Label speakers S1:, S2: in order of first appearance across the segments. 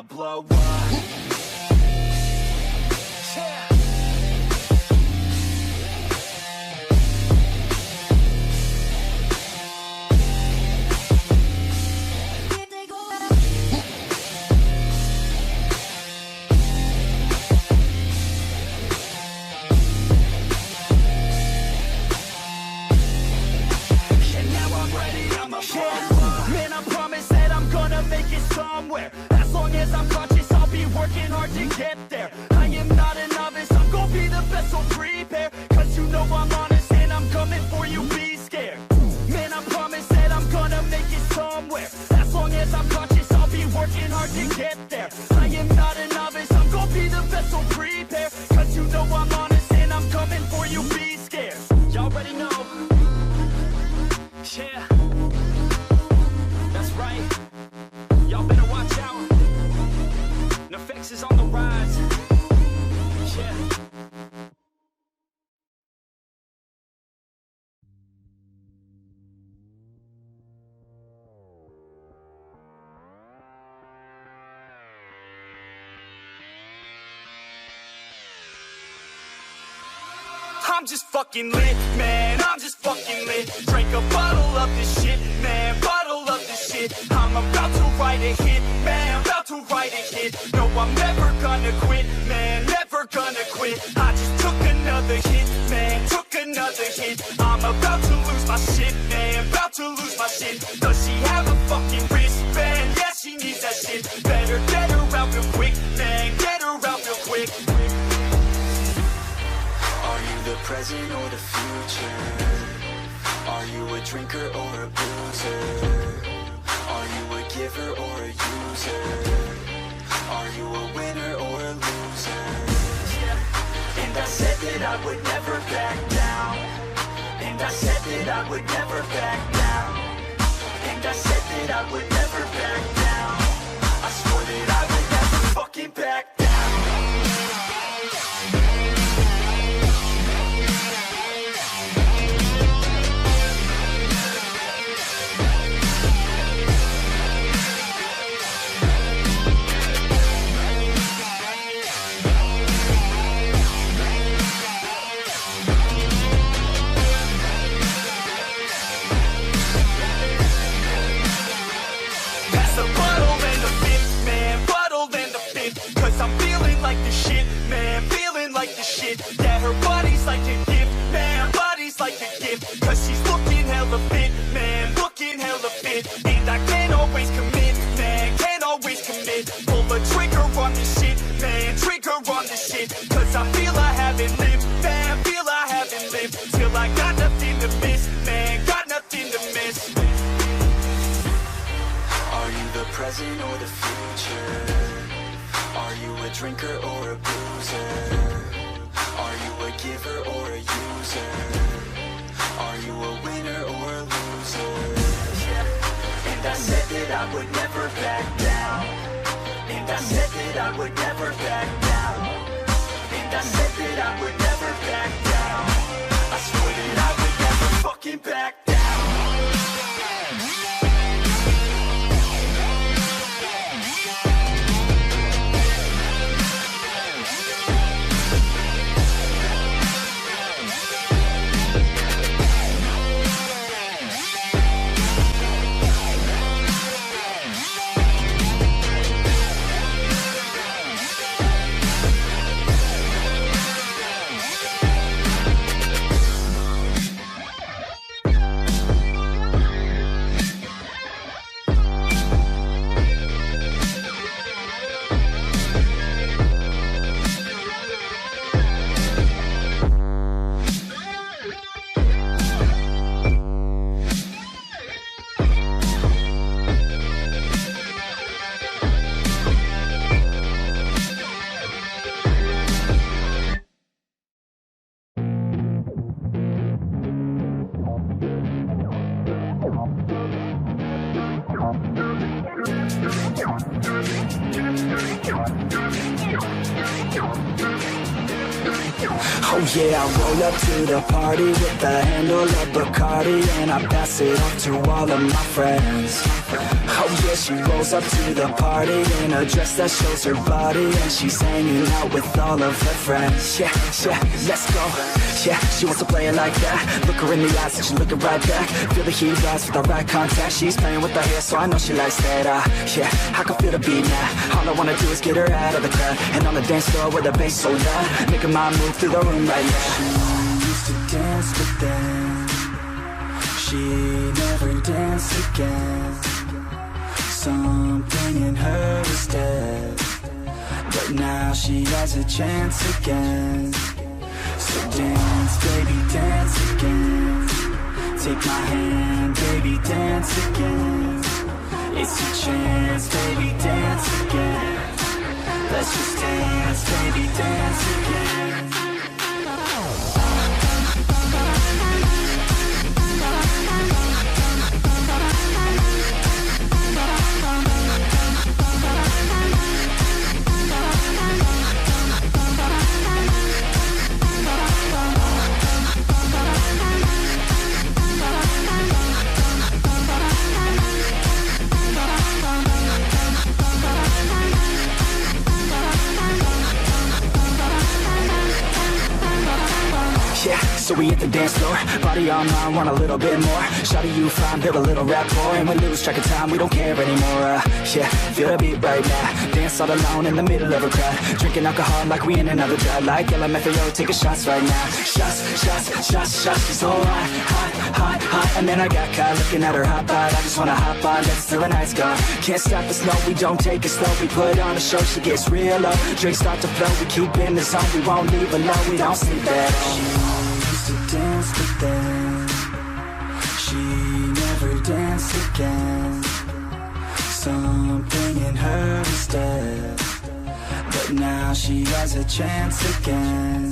S1: I'ma blow up. Yeah. Man, I promise that I'm gonna make it somewhere. As long as I'm conscious, I'll be working hard to get there. I am not a novice, I'm gonna be the best, so prepare. Cause you know I'm honest and I'm coming for you, be scared. Man, I promise that I'm gonna make it somewhere. As long as I'm conscious, I'll be working hard to get there. I am not a novice, I'm gonna be the best, so prepare. Cause you know I'm honest and I'm coming for you, be scared. Y'all already know. Yeah. That's right, y'all better watch out. Drafixs is on the rise. Yeah. I'm just fucking lit, man, I'm just fucking lit. Drink a bottle of this shit, man, bottle of this shit. I'm about to write a hit, man, about to write a hit. No, I'm never gonna quit, man, never gonna quit. I just took another hit, man, took another hit. I'm about to lose my shit, man, about to lose my shit. Does she have a fucking wristband? Yeah, she needs that shit. Better get her out real quick, man, get her out real quick.
S2: Are you the present or the future? Are you a drinker or a boozer? Are you a giver or a user? Are you a winner or a loser?
S1: And I said that I would never back down. And I said that I would never back down. And I said that I would never back down. I swore that I would never fucking back down. Yeah, her body's like a gift, man, body's like a gift. Cause she's looking hella fit, man, looking hella fit. And I can't always commit, man, can't always commit. Pull the trigger on this shit, man, trigger on this shit. Cause I feel I haven't lived, man, feel I haven't lived. Till I got nothing to miss, man, got nothing to miss.
S2: Are you the present or the future? Are you a drinker or a boozer? Are you a giver or a user? Are you a winner or a loser?
S1: And I said that I would never back down. And I said that I would never back down. And I said that I would never back down. I swore that I would never fucking back down.
S3: Oh yeah, I roll up to the party with the handle of Bacardi, and I pass it off to all of my friends. Oh yeah, she rolls up to the party in a dress that shows her body, and she's hanging out with all of her friends. Yeah, let's go. Yeah, she wants to play it like that. Look her in the eyes and she's looking right back. Feel the heat rise with the right contact. She's playing with her hair, so I know she likes that. Yeah, I can feel the beat now. All I wanna do is get her out of the crowd, and on the dance floor with the bass so loud, making my move through the room right now. She used to dance, but then she never danced again. Something in her was dead, but now she has a chance again. So dance, baby, dance again. Take my hand, baby, dance again. It's your chance, baby, dance again. Let's just dance, baby, dance again. So we hit the dance floor, body on mine, want a little bit more. Shawty, you fine, build a little rapport, and we lose track of time, we don't care anymore. Yeah, feel the beat right now. Dance all alone in the middle of a crowd, drinking alcohol like we in another drought. Like LMFAO, taking shots right now. Shots, she's so hot. And then I got caught looking at her hot bod. I just wanna hop on, dance till the night's gone. Can't stop us, no, we don't take it slow. We put on a show, she gets real low. Drinks start to flow, we keep in the zone. We won't leave alone, we don't sleep at all. To dance, but then she never danced again. Something in her is dead, but now she has a chance again.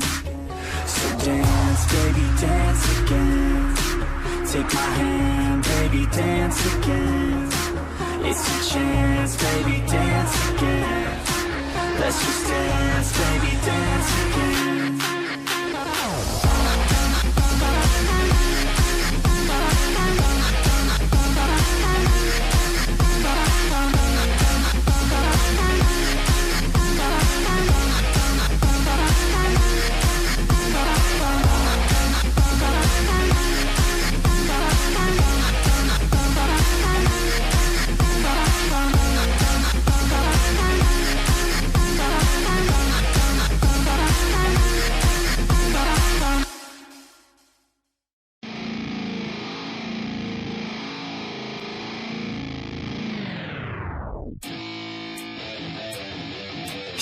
S3: So dance, baby, dance again. Take my hand, baby, dance again. It's your chance, baby, dance again. Let's just dance, baby, dance again.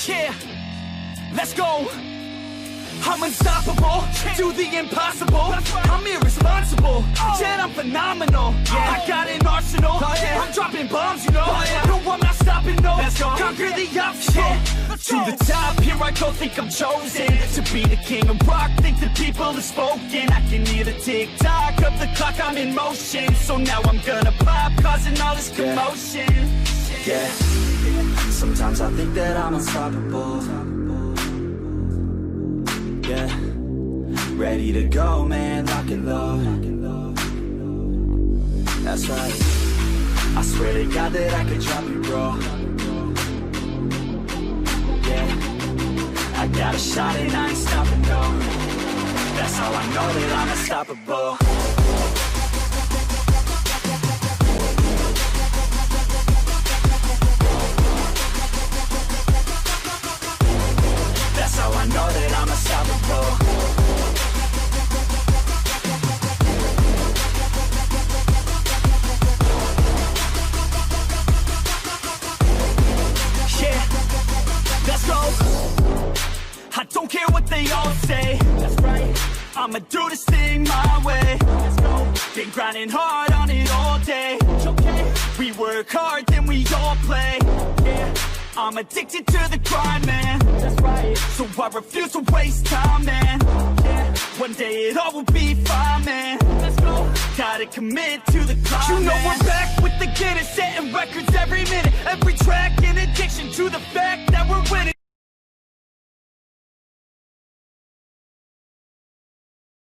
S1: Yeah, let's go. I'm unstoppable, do the impossible. I'm irresponsible, yet I'm phenomenal. I got an arsenal, I'm dropping bombs, you know. No, I'm not stopping, no. Conquer the obstacle. To the top, here I go, think I'm chosen to be the king of rock, think the people have spoken. I can hear the tick-tock of the clock, I'm in motion. So now I'm gonna pop, causing all this commotion.
S3: Yeah, sometimes I think that I'm unstoppable. Yeah, ready to go, man, lock it low. That's right, I swear to God that I could drop you, bro. Yeah, I got a shot and I ain't stopping, no. That's how I know that I'm unstoppable. That's how I know that I'm unstoppable. Yeah, let's go. I don't care what they all say. That's right, I'ma do this thing my way. Let's go. Been grinding hard on it all day. Okay. We work hard, then we all play. Yeah, I'm addicted to the grind, man. That's right. So I refuse to waste time, man. Yeah, one day it all will be fine, man. Let's go. Gotta commit to the climb. You know man. We're back with the Guinness, setting records every minute, every track, in addiction to the fact that we're winning.